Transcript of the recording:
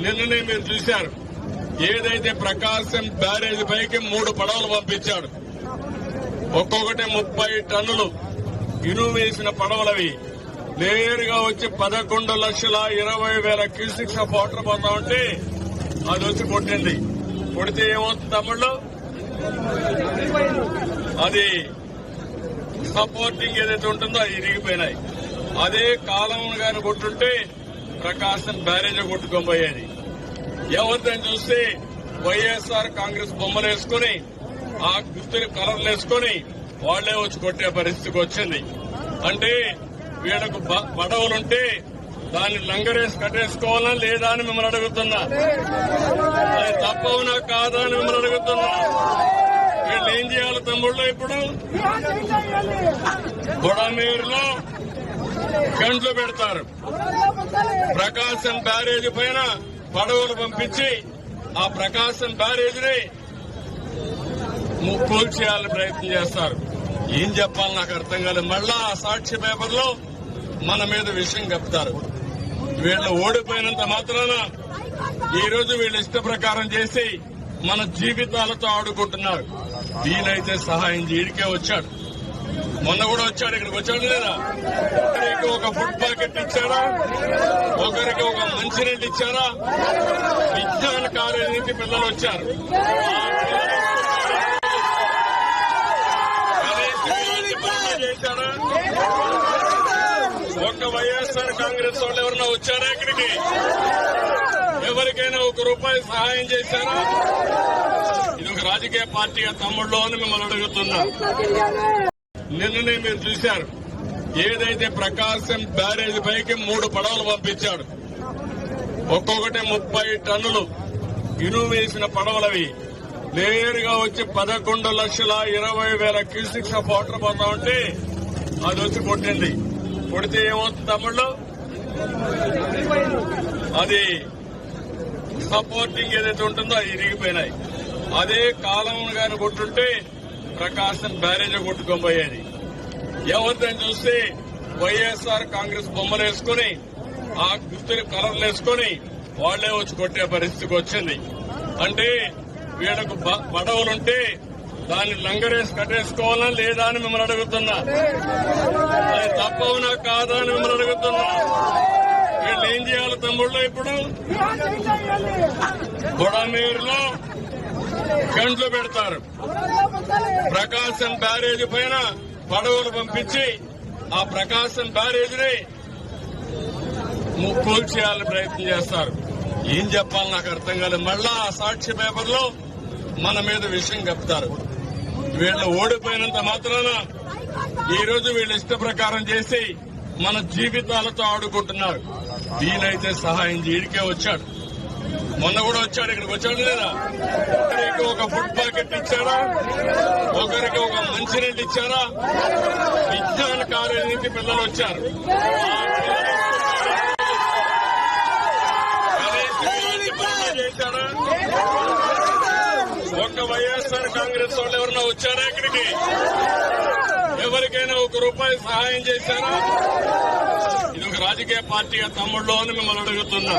నిన్ననే మీరు చూశారు. ఏదైతే ప్రకాశం బ్యారేజ్ పైకి 3 పడవలు పంపించాడు. ఒక్కొక్కటి 30 టన్నులు ఇనుము వేసిన పడవలవి నేరుగా వచ్చి 11,20,000 క్యూసిక్స్ ఆఫ్ వాటర్ పోతా ఉంటే అది వచ్చి కొట్టింది. కొడితే ఏమవుతుంది తమ్ముళ్ళు? అది సపోర్టింగ్ ఏదైతే ఉంటుందో అది ఇరిగిపోయినాయి. అదే కాలం గాని కొట్టుంటే ప్రకాశం బ్యారేజ్ కొట్టుకొని పోయేది. ఎవరిదని చూస్తే వైఎస్ఆర్ కాంగ్రెస్ బొమ్మలు వేసుకుని ఆ గుర్తులు కలర్లు వేసుకుని వాళ్లే వచ్చి కొట్టే పరిస్థితికి వచ్చింది. అంటే వీళ్ళకు పడవలుంటే దాన్ని లంగరేసి కట్టేసుకోవాలా లేదా అని మిమ్మల్ని అడుగుతున్నా. అది తప్పవునా కాదా అని మిమ్మల్ని అడుగుతున్నా. వీళ్ళు ఏం చేయాలి తమ్ముళ్ళు? ఇప్పుడు బుడమేరులో గంటలు పెడతారు. ప్రకాశం బ్యారేజ్ పైన పడవలు పంపించి ఆ ప్రకాశం బ్యారేజ్ని కూల్చేయాలని ప్రయత్నం చేస్తారు. ఏం చెప్పాలి నాకు అర్థం కాలేదు. మళ్ళా ఆ సాక్షి పేపర్లో మన మీద విషయం చెప్తారు. వీళ్ళు ఓడిపోయినంత మాత్రాన ఈ రోజు వీళ్ళు ఇష్ట ప్రకారం చేసి మన జీవితాలతో ఆడుకుంటున్నారు. దీనైతే సహాయం చేయడికే వచ్చాడు. మొన్న కూడా వచ్చాడు. ఇక్కడికి వచ్చాడు లేదా? ఒకరికి ఒక ఫుడ్ ప్యాకెట్ ఇచ్చారా? ఒకరికి ఒక మంచినీళ్ళు ఇచ్చారా? విజ్ఞాన కాలేజీ నుంచి పిల్లలు వచ్చారు. చేశారా? ఒక్క వైఎస్ఆర్ కాంగ్రెస్ వాళ్ళు ఎవరన్నా వచ్చారా ఇక్కడికి? ఎవరికైనా ₹1 సహాయం చేశారా? ఇది ఒక రాజకీయ పార్టీ తమ్ముళ్ళు అని మిమ్మల్ని అడుగుతున్నా. నిన్ననే మీరు చూశారు. ఏదైతే ప్రకాశం బ్యారేజ్ పైకి 3 పడవలు పంపించాడు. ఒక్కొక్కటి 30 టన్నులు ఇనుము వేసిన పడవలవి నేరుగా వచ్చి 11,20,000 క్యూసిక్స్ ఆఫ్ వాటర్ పోతా ఉంటే అది వచ్చి కొట్టింది. కొడితే ఏమవుతుంది తమ్ముళ్ళు? అది సపోర్టింగ్ ఏదైతే ఉంటుందో అది ఇరిగిపోయినాయి. అదే కాలం గాని కొట్టుంటే ప్రకాశం బ్యారేజ్ కొట్టుకొని పోయేది. ఎవరిదని చూస్తే వైఎస్ఆర్ కాంగ్రెస్ బొమ్మలు వేసుకుని ఆ గుర్తులు కలర్లు వేసుకుని వాళ్లే వచ్చి కొట్టే పరిస్థితికి వచ్చింది. అంటే వీళ్ళకు పడవలుంటే దాన్ని లంగరేసి కట్టేసుకోవాలా లేదా అని మిమ్మల్ని అడుగుతున్నా. అది తప్పవునా కాదా అని మిమ్మల్ని అడుగుతున్నా. వీళ్ళు ఏం చేయాలి తమ్ముళ్ళు? ఇప్పుడు బుడమేరులో గంటలు పెడతారు. ప్రకాశం బ్యారేజ్ పైన పడవలు పంపించి ఆ ప్రకాశం బ్యారేజ్ని కూల్చేయాలని ప్రయత్నం చేస్తారు. ఏం చెప్పాలి నాకు అర్థం కాలేదు. మళ్ళా ఆ సాక్షి పేపర్లో మన మీద విషయం చెప్తారు. వీళ్ళు ఓడిపోయినంత మాత్రాన ఈ రోజు వీళ్ళు ఇష్ట ప్రకారం చేసి మన జీవితాలతో ఆడుకుంటున్నారు. దీనైతే సహాయం చేయడికే వచ్చాడు. మొన్న కూడా వచ్చాడు. ఇక్కడికి వచ్చాడు లేదా? ఒకరికి ఒక ఫుడ్ ప్యాకెట్ ఇచ్చారా? ఒకరికి ఒక మంచినీళ్ళు ఇచ్చారా? విజ్ఞాన కాలేజీ నుంచి పిల్లలు వచ్చారు. చేశారా? ఒక్క వైఎస్ఆర్ కాంగ్రెస్ వాళ్ళు ఎవరన్నా వచ్చారా ఇక్కడికి? ఎవరికైనా ₹1 సహాయం చేశారా? ఇది ఒక రాజకీయ పార్టీ తమ్ముళ్ళు అని మిమ్మల్ని అడుగుతున్నా.